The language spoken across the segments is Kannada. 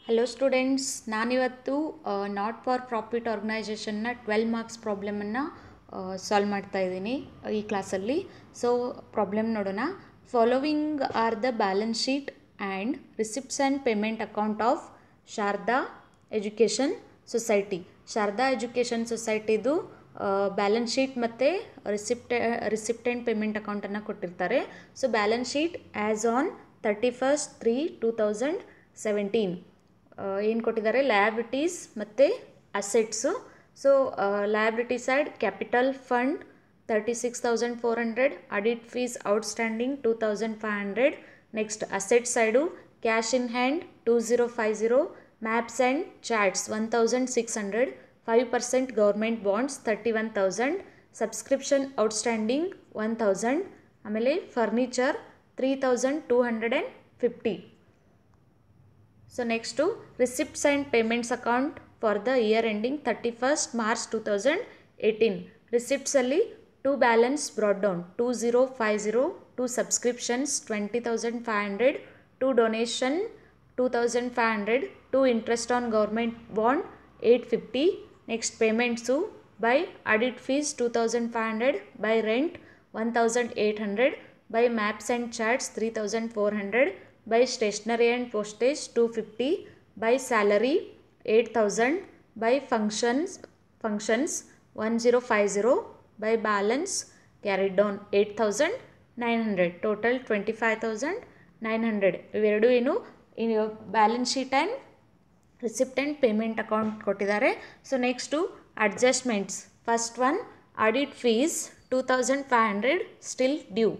ಹಲೋ ಸ್ಟೂಡೆಂಟ್ಸ್, ನಾನಿವತ್ತು ನಾಟ್ ಫಾರ್ ಪ್ರಾಫಿಟ್ ಆರ್ಗನೈಜೇಷನ್ನ 12 ಮಾರ್ಕ್ಸ್ ಪ್ರಾಬ್ಲಮನ್ನು ಸಾಲ್ವ್ ಮಾಡ್ತಾ ಇದ್ದೀನಿ ಈ ಕ್ಲಾಸಲ್ಲಿ. ಸೊ ಪ್ರಾಬ್ಲಮ್ ನೋಡೋಣ. Following are the balance sheet and receipts and payment account of Sharada education society. Sharada education ಸೊಸೈಟಿದು ಬ್ಯಾಲೆನ್ಸ್ ಶೀಟ್ ಮತ್ತು ರಿಸಿಪ್ಟ್ ಆ್ಯಂಡ್ ಪೇಮೆಂಟ್ ಅಕೌಂಟನ್ನು ಕೊಟ್ಟಿರ್ತಾರೆ. So balance sheet as on 31/3/2017 ಏನು ಕೊಟ್ಟಿದ್ದಾರೆ, ಲಯಬಿಲಿಟೀಸ್ ಮತ್ತು assets. So liability side capital fund 36,400, audit fees outstanding 2,500. Next asset side cash in hand 2050, maps and charts 1,600, 5% government bonds 31,000, subscription outstanding 1,000, ಆಮೇಲೆ furniture 3,250. So next to receipts and payments account for the year ending 31st March 2018. Receipts alli 2 balance brought down 2050, 2 subscriptions 20,500, 2 donation 2,500, 2 interest on government bond 850. Next payments by audit fees 2,500, by rent 1,800, by maps and charts 3,400, by stationery and postage 250, by salary 8,000, by functions 1050, by balance carried down 8,900, total 25,900. ಇವೆರಡು ಏನು balance sheet and receipt and payment account ಕೊಟ್ಟಿದ್ದಾರೆ. So next adjustments. First one, audit fees 2,500 still due.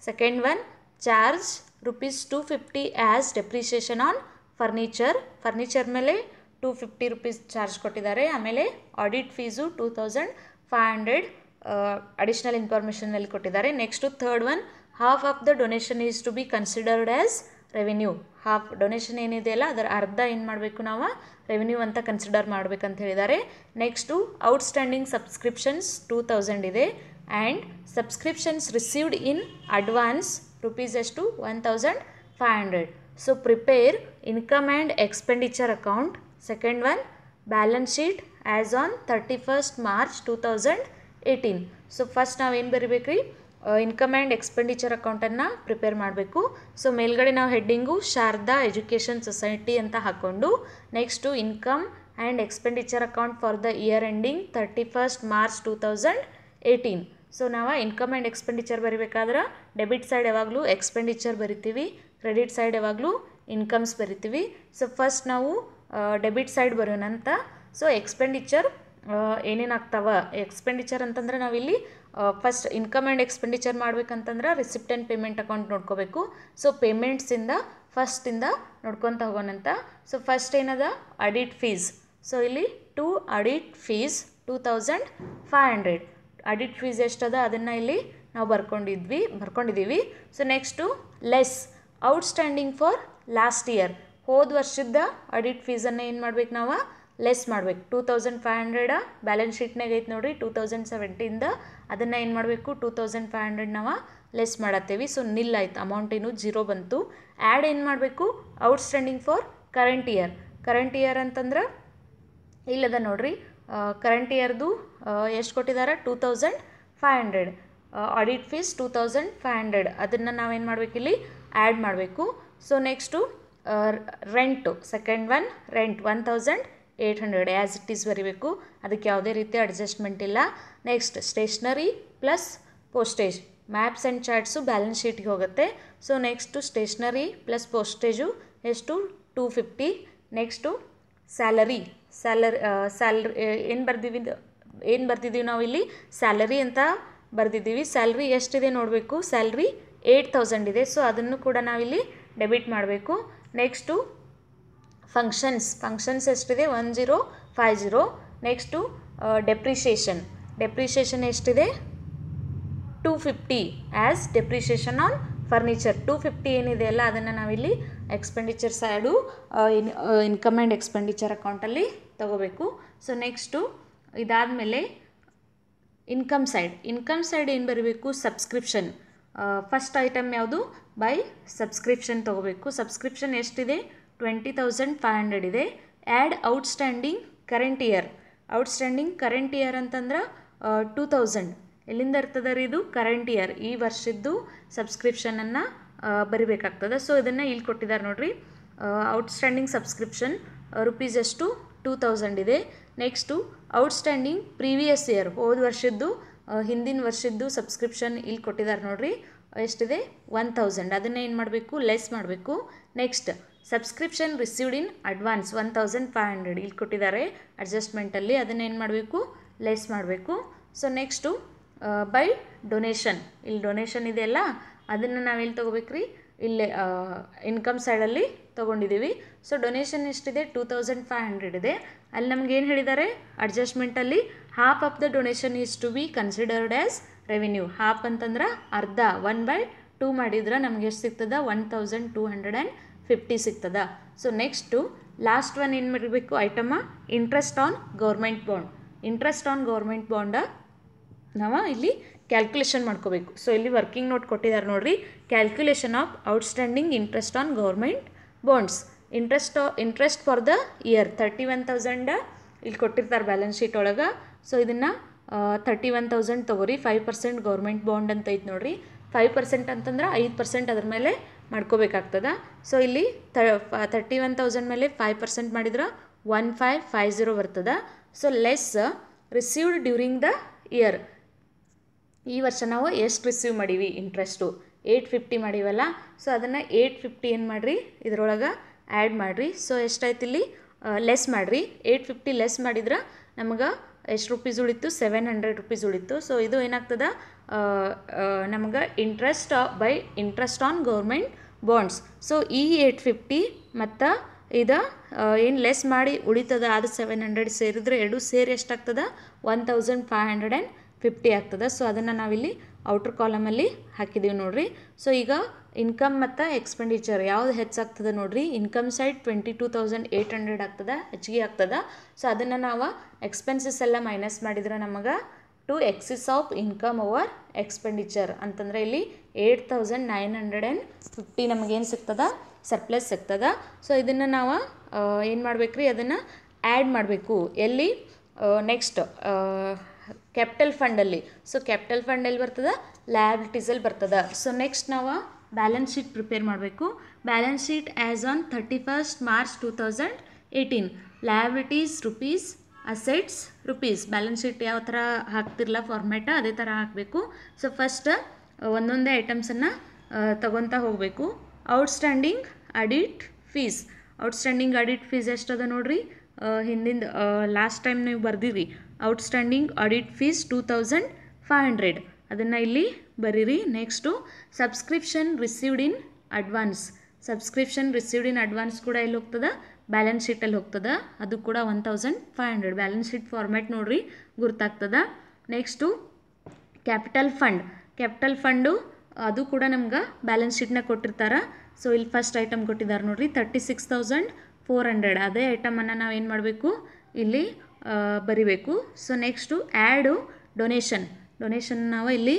Second one, charge ₹250 as depreciation on furniture ಮೇಲೆ 250 ರೂಪೀಸ್ ಚಾರ್ಜ್ ಕೊಟ್ಟಿದ್ದಾರೆ. ಆಮೇಲೆ ಆಡಿಟ್ ಫೀಸು 2,500 ಅಡಿಷ್ನಲ್ ಇನ್ಫಾರ್ಮೇಷನಲ್ಲಿ ಕೊಟ್ಟಿದ್ದಾರೆ. Next third one, half of the donation is to be considered as revenue. Half donation ಏನಿದೆಯಲ್ಲ ಅದರ ಅರ್ಧ ಏನು ಮಾಡಬೇಕು, ನಾವು ರೆವೆನ್ಯೂ ಅಂತ ಕನ್ಸಿಡರ್ ಮಾಡಬೇಕಂತ ಹೇಳಿದ್ದಾರೆ. ನೆಕ್ಸ್ಟು ಔಟ್ಸ್ಟ್ಯಾಂಡಿಂಗ್ ಸಬ್ಸ್ಕ್ರಿಪ್ಷನ್ಸ್ 2,000 ಇದೆ. And subscriptions received in advance rupees ಎಷ್ಟು 1,500. So prepare income and expenditure account. Second one, balance sheet as on 31st March 2018. So first ನಾವೇನು ಬರೀಬೇಕು ರೀ, ಇನ್ಕಮ್ ಆ್ಯಂಡ್ ಎಕ್ಸ್ಪೆಂಡಿಚರ್ ಅಕೌಂಟನ್ನು ಪ್ರಿಪೇರ್ ಮಾಡಬೇಕು. ಸೊ ಮೇಲ್ಗಡೆ ನಾವು ಹೆಡ್ಡಿಂಗು ಶಾರದಾ ಎಜುಕೇಷನ್ ಸೊಸೈಟಿ ಅಂತ ಹಾಕ್ಕೊಂಡು next income and expenditure account for the year ending 31st March 2018. So ನಾವು ಇನ್ಕಮ್ ಆ್ಯಂಡ್ ಎಕ್ಸ್ಪೆಂಡಿಚರ್ ಬರಿಬೇಕಾದ್ರೆ ಡೆಬಿಟ್ ಸೈಡ್ ಯಾವಾಗಲೂ ಎಕ್ಸ್ಪೆಂಡಿಚರ್ ಬರಿತೀವಿ, ಕ್ರೆಡಿಟ್ ಸೈಡ್ ಯಾವಾಗಲೂ ಇನ್ಕಮ್ಸ್ ಬರಿತೀವಿ. ಸೊ ಫಸ್ಟ್ ನಾವು ಡೆಬಿಟ್ ಸೈಡ್ ಬರೋಣಂತ. ಸೊ ಎಕ್ಸ್ಪೆಂಡಿಚರ್ ಏನೇನಾಗ್ತಾವ, ಎಕ್ಸ್ಪೆಂಡಿಚರ್ ಅಂತಂದ್ರೆ ನಾವಿಲ್ಲಿ ಫಸ್ಟ್ ಇನ್ಕಮ್ ಆ್ಯಂಡ್ ಎಕ್ಸ್ಪೆಂಡಿಚರ್ ಮಾಡ್ಬೇಕಂತಂದ್ರೆ ರಿಸಿಪ್ಟ್ ಆ್ಯಂಡ್ ಪೇಮೆಂಟ್ ಅಕೌಂಟ್ ನೋಡ್ಕೋಬೇಕು. ಸೊ ಪೇಮೆಂಟ್ಸಿಂದ ಫಸ್ಟಿಂದ ನೋಡ್ಕೊತ ಹೋಗೋಣಂತ. ಸೊ ಫಸ್ಟ್ ಏನದ, ಆಡಿಟ್ ಫೀಸ್. ಸೊ ಇಲ್ಲಿ 2 ಆಡಿಟ್ ಫೀಸ್ 2,500. ಆಡಿಟ್ ಫೀಸ್ ಎಷ್ಟದ ಅದನ್ನು ಇಲ್ಲಿ ನಾವು ಬರ್ಕೊಂಡಿದ್ದೀವಿ. So next less outstanding for last year. ಹೋದ ವರ್ಷದ ಆಡಿಟ್ ಫೀಸನ್ನು ಏನು ಮಾಡ್ಬೇಕು, ನಾವು ಲೆಸ್ ಮಾಡ್ಬೇಕು. 2,500 ಬ್ಯಾಲೆನ್ಸ್ ಶೀಟ್ನಾಗ ಐತೆ ನೋಡಿರಿ 2017ದ, ಅದನ್ನು ಏನು ಮಾಡಬೇಕು 2,500 ನಾವು ಲೆಸ್ ಮಾಡತ್ತೇವೆ. ಸೊ ನಿಲ್ ಆಯ್ತು, ಅಮೌಂಟ್ ಏನು 0 ಬಂತು. ಆ್ಯಡ್ ಏನು ಮಾಡಬೇಕು, ಔಟ್ಸ್ಟ್ಯಾಂಡಿಂಗ್ ಫಾರ್ ಕರೆಂಟ್ ಇಯರ್ ಅಂತಂದ್ರೆ ಇಲ್ಲದ ನೋಡ್ರಿ, ಕರೆಂಟ್ ಇಯರ್ದು ಎಷ್ಟು ಕೊಟ್ಟಿದ್ದಾರೆ 2,500. ಆಡಿಟ್ ಫೀಸ್ 2,500, ಅದನ್ನು ನಾವೇನು ಮಾಡಬೇಕು, ಇಲ್ಲಿ ಆ್ಯಡ್ ಮಾಡಬೇಕು. So next rent. Second one, rent 1,800 as it is ಬರೀಬೇಕು, ಅದಕ್ಕೆ ಯಾವುದೇ ರೀತಿ ಅಡ್ಜಸ್ಟ್ಮೆಂಟ್ ಇಲ್ಲ. Next stationery plus postage, maps and charts balance ಶೀಟ್ಗೆ ಹೋಗುತ್ತೆ. So next stationery plus postage ಎಷ್ಟು 250. ನೆಕ್ಸ್ಟು ಸ್ಯಾಲರಿ ಏನು ಬರ್ದಿದ್ದೀವಿ ನಾವು ಇಲ್ಲಿ, ಸ್ಯಾಲರಿ ಅಂತ ಬರ್ದಿದ್ದೀವಿ. ಸ್ಯಾಲ್ರಿ ಎಷ್ಟಿದೆ ನೋಡಬೇಕು, ಸ್ಯಾಲ್ರಿ 8,000 ಇದೆ. ಸೊ ಅದನ್ನು ಕೂಡ ನಾವಿಲ್ಲಿ ಡೆಬಿಟ್ ಮಾಡಬೇಕು. ನೆಕ್ಸ್ಟು ಫಂಕ್ಷನ್ಸ್ ಎಷ್ಟಿದೆ 1,050. ನೆಕ್ಸ್ಟು ಡೆಪ್ರಿಷಿಯೇಷನ್ ಎಷ್ಟಿದೆ 250 ಆ್ಯಸ್ ಡೆಪ್ರಿಷಿಯೇಷನ್ ಆನ್ ಫರ್ನಿಚರ್. 250 ಏನಿದೆ ಅಲ್ಲ ಅದನ್ನು ನಾವಿಲ್ಲಿ expenditure side income and expenditure ಅಕೌಂಟಲ್ಲಿ ತಗೋಬೇಕು. ಸೊ ನೆಕ್ಸ್ಟು ಇದಾದಮೇಲೆ ಇನ್ಕಮ್ ಸೈಡ್ ಏನು ಬರೀಬೇಕು, ಸಬ್ಸ್ಕ್ರಿಪ್ಷನ್. ಫಸ್ಟ್ ಐಟಮ್ ಯಾವುದು, ಬೈ ಸಬ್ಸ್ಕ್ರಿಪ್ಷನ್ ತೊಗೋಬೇಕು. ಸಬ್ಸ್ಕ್ರಿಪ್ಷನ್ ಎಷ್ಟಿದೆ 20,500 ಇದೆ. ಆ್ಯಡ್ ಔಟ್ಸ್ಟ್ಯಾಂಡಿಂಗ್ ಕರೆಂಟ್ ಇಯರ್ ಅಂತಂದ್ರೆ 2000 ಎಲ್ಲಿಂದ ಇರ್ತದೆ ರೀ ಇದು ಕರೆಂಟ್ ಇಯರ್ ಈ ವರ್ಷದ್ದು ಸಬ್ಸ್ಕ್ರಿಪ್ಷನನ್ನು ಬರಿಬೇಕಾಗ್ತದೆ. ಸೊ ಇದನ್ನು ಇಲ್ಲಿ ಕೊಟ್ಟಿದ್ದಾರೆ ನೋಡಿರಿ. ಔಟ್ಸ್ಟ್ಯಾಂಡಿಂಗ್ ಸಬ್ಸ್ಕ್ರಿಪ್ಷನ್ ರುಪೀಸ್ ಎಷ್ಟು 2000 ಇದೆ. ನೆಕ್ಸ್ಟು ಔಟ್ಸ್ಟ್ಯಾಂಡಿಂಗ್ ಪ್ರೀವಿಯಸ್ ಇಯರ್ ಹೋದ ವರ್ಷದ್ದು ಹಿಂದಿನ ವರ್ಷದ್ದು ಸಬ್ಸ್ಕ್ರಿಪ್ಷನ್ ಇಲ್ಲಿ ಕೊಟ್ಟಿದ್ದಾರೆ ನೋಡಿರಿ. ಎಷ್ಟಿದೆ 1000. ಅದನ್ನು ಏನು ಮಾಡಬೇಕು ಲೆಸ್ ಮಾಡಬೇಕು. Next subscription received in advance 1500 ಇಲ್ಲಿ ಕೊಟ್ಟಿದ್ದಾರೆ ಅಡ್ಜಸ್ಟ್ಮೆಂಟಲ್ಲಿ. ಅದನ್ನು ಏನು ಮಾಡಬೇಕು ಲೆಸ್ ಮಾಡಬೇಕು. ಸೊ ನೆಕ್ಸ್ಟು ಬೈ ಡೊನೇಷನ್ ಇಲ್ಲಿ ಡೊನೇಷನ್ ಇದೆಯಲ್ಲ ಅದನ್ನು ನಾವೆಲ್ಲಿ ತೊಗೋಬೇಕ್ರಿ ಇಲ್ಲೇ ಇನ್ಕಮ್ ಸೈಡಲ್ಲಿ ತೊಗೊಂಡಿದ್ದೀವಿ. ಸೊ ಡೊನೇಷನ್ ಎಷ್ಟಿದೆ 2500 ಇದೆ. ಅಲ್ಲಿ ನಮ್ಗೆ ಏನು ಹೇಳಿದ್ದಾರೆ ಅಡ್ಜಸ್ಟ್ಮೆಂಟಲ್ಲಿ half of the donation is to be considered as revenue. Half ಅಂತಂದ್ರೆ ಅರ್ಧ 1/2 ಮಾಡಿದ್ರೆ ನಮ್ಗೆ ಎಷ್ಟು ಸಿಗ್ತದೆ 1250 ಸಿಗ್ತದೆ. ಸೊ ನೆಕ್ಸ್ಟು ಲಾಸ್ಟ್ ಒನ್ ಏನು ಮಾಡಬೇಕು ಐಟಮ ಇಂಟ್ರೆಸ್ಟ್ ಆನ್ ಗೌರ್ಮೆಂಟ್ ಬಾಂಡ ನಾವು ಇಲ್ಲಿ ಕ್ಯಾಲ್ಕುಲೇಷನ್ ಮಾಡ್ಕೋಬೇಕು. ಸೊ ಇಲ್ಲಿ ವರ್ಕಿಂಗ್ ನೋಟ್ ಕೊಟ್ಟಿದ್ದಾರೆ ನೋಡಿರಿ. Calculation of outstanding interest on government bonds. Interest for the year 31,000 ಇಲ್ಲಿ ಕೊಟ್ಟಿರ್ತಾರೆ ಬ್ಯಾಲೆನ್ಸ್ ಶೀಟ್ ಒಳಗೆ. ಸೊ ಇದನ್ನು 31,000 ತೊಗೋರಿ. 5% ಗೌರ್ಮೆಂಟ್ ಬಾಂಡ್ ಅಂತ ಐತೆ ನೋಡಿರಿ. 5% ಅಂತಂದ್ರೆ 5% ಅದ್ರ ಮೇಲೆ ಮಾಡ್ಕೋಬೇಕಾಗ್ತದೆ. ಸೊ ಇಲ್ಲಿ 31,000 ಮೇಲೆ 5% ಮಾಡಿದ್ರೆ 1550 ಬರ್ತದೆ. So less received during the year. ಈ ವರ್ಷ ನಾವು ಎಷ್ಟು ರಿಸೀವ್ ಮಾಡೀವಿ ಇಂಟ್ರೆಸ್ಟು 850 ಮಾಡೀವಲ್ಲ. ಸೊ ಅದನ್ನು 850 ಏನು ಮಾಡಿರಿ ಇದ್ರೊಳಗೆ ಆ್ಯಡ್ ಮಾಡಿರಿ. ಸೊ ಎಷ್ಟಾಯ್ತು ಇಲ್ಲಿ ಲೆಸ್ ಮಾಡಿರಿ. 850 ಲೆಸ್ ಮಾಡಿದ್ರೆ ನಮಗೆ ಎಷ್ಟು ರುಪೀಸ್ ಉಳಿತು 700 ರುಪೀಸ್ ಉಳಿತು. ಸೊ ಇದು ಏನಾಗ್ತದೆ ನಮ್ಗೆ interest on government bonds. So ಈ 850 ಮತ್ತು ಇದು ಏನು ಲೆಸ್ ಮಾಡಿ ಉಳಿತದ ಅದು 700 ಸೇರಿದ್ರೆ ಎರಡು ಸೇರಿ ಎಷ್ಟಾಗ್ತದೆ 1550 ಆಗ್ತದೆ. ಸೊ ಅದನ್ನು ನಾವಿಲ್ಲಿ ಔಟ್ರ್ ಕಾಲಮಲ್ಲಿ ಹಾಕಿದ್ದೀವಿ ನೋಡಿರಿ. ಸೊ ಈಗ ಇನ್ಕಮ್ ಮತ್ತು ಎಕ್ಸ್ಪೆಂಡಿಚರ್ ಯಾವುದು ಹೆಚ್ಚಾಗ್ತದೆ ನೋಡಿರಿ. ಇನ್ಕಮ್ ಸೈಡ್ 22,800 ಆಗ್ತದೆ ಹೆಚ್ಚಿಗೆ ಆಗ್ತದೆ. ಸೊ ಅದನ್ನು ನಾವು ಎಕ್ಸ್ಪೆನ್ಸಸ್ ಎಲ್ಲ ಮೈನಸ್ ಮಾಡಿದ್ರೆ ನಮಗೆ to excess of income over expenditure ಅಂತಂದರೆ ಇಲ್ಲಿ 8,950 ನಮಗೇನು ಸಿಗ್ತದೆ ಸರ್ಪ್ಲಸ್ ಸಿಗ್ತದೆ. ಸೊ ಇದನ್ನು ನಾವು ಏನು ಮಾಡಬೇಕು ರೀ ಅದನ್ನು ಆ್ಯಡ್ ಮಾಡಬೇಕು ಎಲ್ಲಿ ನೆಕ್ಸ್ಟ್ ಕ್ಯಾಪಿಟಲ್ ಫಂಡಲ್ಲಿ. ಸೊ ಕ್ಯಾಪಿಟಲ್ ಫಂಡ್ ಎಲ್ಲಿ ಬರ್ತದೆ ಲಯಬಿಲಿಟೀಸಲ್ಲಿ ಬರ್ತದೆ. ಸೊ ನೆಕ್ಸ್ಟ್ ನಾವು ಬ್ಯಾಲೆನ್ಸ್ ಶೀಟ್ ಪ್ರಿಪೇರ್ ಮಾಡಬೇಕು. Balance sheet as on 31st March 2018 liabilities rupees assets rupees. Balance sheet ಯಾವ ಥರ ಹಾಕ್ತಿರಲ್ಲ ಫಾರ್ಮ್ಯಾಟ ಅದೇ ಥರ ಹಾಕಬೇಕು. ಸೊ ಫಸ್ಟ್ ಒಂದೊಂದೇ ಐಟಮ್ಸನ್ನು ತಗೊತಾ ಹೋಗಬೇಕು. ಔಟ್ಸ್ಟ್ಯಾಂಡಿಂಗ್ ಆಡಿಟ್ ಫೀಸ್ ಎಷ್ಟದ ನೋಡಿರಿ. ಹಿಂದಿಂದ ಲಾಸ್ಟ್ ಟೈಮ್ ನೀವು ಬರ್ದಿರಿ ಔಟ್ಸ್ಟ್ಯಾಂಡಿಂಗ್ ಆಡಿಟ್ ಫೀಸ್ 2500 ಅದನ್ನು ಇಲ್ಲಿ ಬರೀರಿ. Next subscription received in advance ಕೂಡ ಎಲ್ಲಿ ಹೋಗ್ತದೆ ಬ್ಯಾಲೆನ್ಸ್ ಶೀಟಲ್ಲಿ ಹೋಗ್ತದೆ. ಅದು ಕೂಡ 1500 ಬ್ಯಾಲೆನ್ಸ್ ಶೀಟ್ ಫಾರ್ಮ್ಯಾಟ್ ನೋಡಿರಿ ಗುರ್ತಾಗ್ತದೆ. ನೆಕ್ಸ್ಟು ಕ್ಯಾಪಿಟಲ್ ಫಂಡು ಅದು ಕೂಡ ನಮ್ಗೆ ಬ್ಯಾಲೆನ್ಸ್ ಶೀಟ್ನ ಕೊಟ್ಟಿರ್ತಾರೆ. ಸೊ ಇಲ್ಲಿ ಫಸ್ಟ್ ಐಟಮ್ ಕೊಟ್ಟಿದ್ದಾರೆ ನೋಡಿರಿ 36,400 ಅದೇ ಐಟಮನ್ನು ನಾವು ಏನು ಮಾಡಬೇಕು ಇಲ್ಲಿ ಬರಿಬೇಕು. ಸೊ ನೆಕ್ಸ್ಟು ಆ್ಯಡು ಡೊನೇಷನ್ ನಾವು ಇಲ್ಲಿ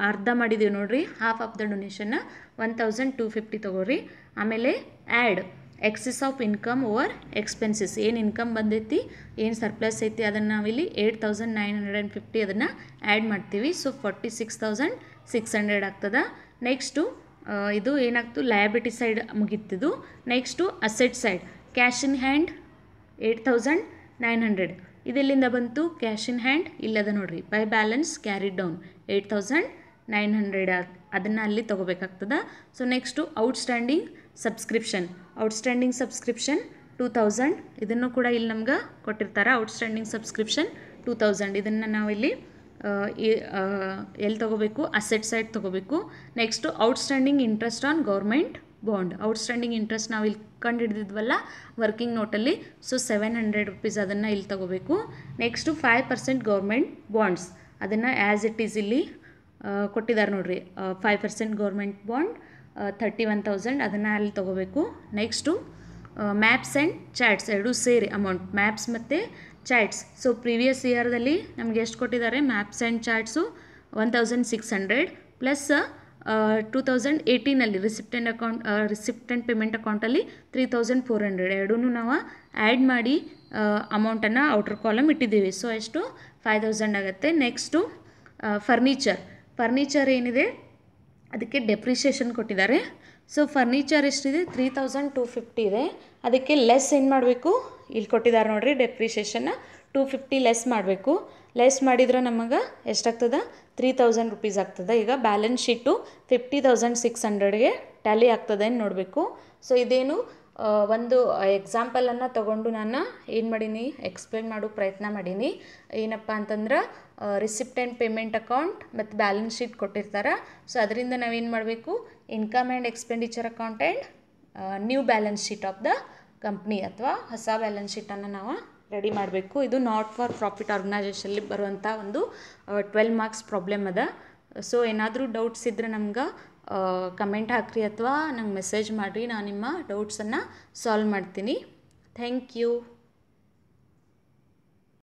ಅರ್ಧ ಮಾಡಿದ್ದೀವಿ ನೋಡಿರಿ. ಹಾಫ್ ಆಫ್ ದ ಡೊನೇಷನ್ನ 1250 ತೊಗೋರಿ. ಆಮೇಲೆ add Axis of income over expenses ಏನು ಇನ್ಕಮ್ ಬಂದೈತಿ ಏನು ಸರ್ಪ್ಲಸ್ ಐತಿ ಅದನ್ನು ನಾವಿಲ್ಲಿ 8,950 ಅದನ್ನು ಆ್ಯಡ್ ಮಾಡ್ತೀವಿ. ಸೊ 46,600 ಆಗ್ತದೆ. ನೆಕ್ಸ್ಟು ಇದು ಏನಾಗ್ತು ಲಯಬಿಲಿಟಿ ಸೈಡ್ ಮುಗಿತಿದ್ದು. Next asset side cash in hand 8,900 ಇದೆಲ್ಲಿಂದ ಬಂತು ಕ್ಯಾಶ್ ಇನ್ ಹ್ಯಾಂಡ್ ಇಲ್ಲದ ನೋಡಿರಿ. ಬೈ ಬ್ಯಾಲೆನ್ಸ್ ಕ್ಯಾರಿಡ್ ಡೌನ್ 8,900 ಅದನ್ನು ಅಲ್ಲಿ ತೊಗೋಬೇಕಾಗ್ತದೆ. ಸೊ ನೆಕ್ಸ್ಟು ಔಟ್ಸ್ಟ್ಯಾಂಡಿಂಗ್ ಸಬ್ಸ್ಕ್ರಿಪ್ಷನ್ 2000 ಇದನ್ನು ಕೂಡ ಇಲ್ಲಿ ನಮ್ಗೆ ಕೊಟ್ಟಿರ್ತಾರೆ. ಔಟ್ಸ್ಟ್ಯಾಂಡಿಂಗ್ ಸಬ್ಸ್ಕ್ರಿಪ್ಷನ್ 2000 ಇದನ್ನು ನಾವಿಲ್ಲಿ ಎಲ್ಲಿ ತೊಗೋಬೇಕು ಅಸೆಟ್ ಸೈಡ್ ತೊಗೋಬೇಕು. Next outstanding interest on government bond interest ನಾವು ಇಲ್ಲಿ ಕಂಡು ಹಿಡಿದಿದ್ವಲ್ಲ ವರ್ಕಿಂಗ್ ನೋಟಲ್ಲಿ. ಸೊ 700 ರುಪೀಸ್ ಅದನ್ನು ಇಲ್ಲಿ ತೊಗೋಬೇಕು. ನೆಕ್ಸ್ಟು 5% ಗೌರ್ಮೆಂಟ್ ಬಾಂಡ್ಸ್ ಅದನ್ನು ಆ್ಯಸ್ ಇಟ್ ಈಸ್ ಇಲ್ಲಿ ಕೊಟ್ಟಿದ್ದಾರೆ ನೋಡಿರಿ. 5% ಗೌರ್ಮೆಂಟ್ ಬಾಂಡ್ 31,000 ಅದನ್ನು ಅಲ್ಲಿ ತೊಗೋಬೇಕು. ನೆಕ್ಸ್ಟು ಮ್ಯಾಪ್ಸ್ ಆ್ಯಂಡ್ ಚಾಟ್ಸ್ ಎರಡೂ ಸೇರಿ ಅಮೌಂಟ್ ಮ್ಯಾಪ್ಸ್ ಮತ್ತು ಚಾಟ್ಸ್. ಸೊ ಪ್ರೀವಿಯಸ್ ಇಯರ್ದಲ್ಲಿ ನಮಗೆ ಎಷ್ಟು ಕೊಟ್ಟಿದ್ದಾರೆ maps and charts 1,600 plus 2018 receipt and payment ಅಕೌಂಟಲ್ಲಿ 3400 ಎರಡೂ ನಾವು ಆ್ಯಡ್ ಮಾಡಿ ಅಮೌಂಟನ್ನು ಔಟರ್ ಕಾಲಮ್ ಇಟ್ಟಿದ್ದೀವಿ. ಸೊ ಎಷ್ಟು 5000 ಆಗುತ್ತೆ. ನೆಕ್ಸ್ಟು ಫರ್ನಿಚರ್ ಏನಿದೆ ಅದಕ್ಕೆ ಡೆಪ್ರಿಷಿಯೇಷನ್ ಕೊಟ್ಟಿದ್ದಾರೆ. ಸೊ ಫರ್ನಿಚರ್ ಎಷ್ಟಿದೆ 3250 ಇದೆ. ಅದಕ್ಕೆ ಲೆಸ್ ಏನು ಮಾಡಬೇಕು, ಇಲ್ಲಿ ಕೊಟ್ಟಿದ್ದಾರೆ ನೋಡಿರಿ ಡೆಪ್ರಿಷಿಯೇಷನ್ನ 250 ಲೆಸ್ ಮಾಡಬೇಕು. ಲೆಸ್ ಮಾಡಿದ್ರೆ ನಮಗೆ ಎಷ್ಟಾಗ್ತದೆ 3000 ರುಪೀಸ್ ಆಗ್ತದೆ. ಈಗ ಬ್ಯಾಲೆನ್ಸ್ ಶೀಟು 50,600ಗೆ ಟ್ಯಾಲಿ ಆಗ್ತದೆ ಅಂತ ನೋಡಬೇಕು. ಸೊ ಇದೇನು ಒಂದು ಎಕ್ಸಾಂಪಲನ್ನು ತೊಗೊಂಡು ನಾನು ಏನು ಮಾಡೀನಿ ಎಕ್ಸ್ಪ್ಲೇನ್ ಮಾಡೋ ಪ್ರಯತ್ನ ಮಾಡೀನಿ. ಏನಪ್ಪ ಅಂತಂದ್ರೆ ರಿಸಿಪ್ಟ್ ಆ್ಯಂಡ್ ಪೇಮೆಂಟ್ ಅಕೌಂಟ್ ಮತ್ತು ಬ್ಯಾಲೆನ್ಸ್ ಶೀಟ್ ಕೊಟ್ಟಿರ್ತಾರೆ. ಸೊ ಅದರಿಂದ ನಾವೇನು ಮಾಡಬೇಕು, income and expenditure account and new balance sheet of the company ಅಥವಾ ಹೊಸ ಬ್ಯಾಲೆನ್ಸ್ ಶೀಟನ್ನು ನಾವು ರೆಡಿ ಮಾಡಬೇಕು. ಇದು ನಾಟ್ ಫಾರ್ ಪ್ರಾಫಿಟ್ ಆರ್ಗನೈಜೇಷನಲ್ಲಿ ಬರುವಂಥ ಒಂದು 12 ಮಾರ್ಕ್ಸ್ ಪ್ರಾಬ್ಲಮ್ ಅದ. ಸೊ ಏನಾದರೂ ಡೌಟ್ಸ್ ಇದ್ದರೆ ನಮ್ಗೆ ಕಮೆಂಟ್ ಹಾಕಿರಿ ಅಥವಾ ನಂಗೆ ಮೆಸೇಜ್ ಮಾಡಿರಿ, ನಾನು ನಿಮ್ಮ ಡೌಟ್ಸನ್ನು ಸಾಲ್ವ್ ಮಾಡ್ತೀನಿ. Thank you.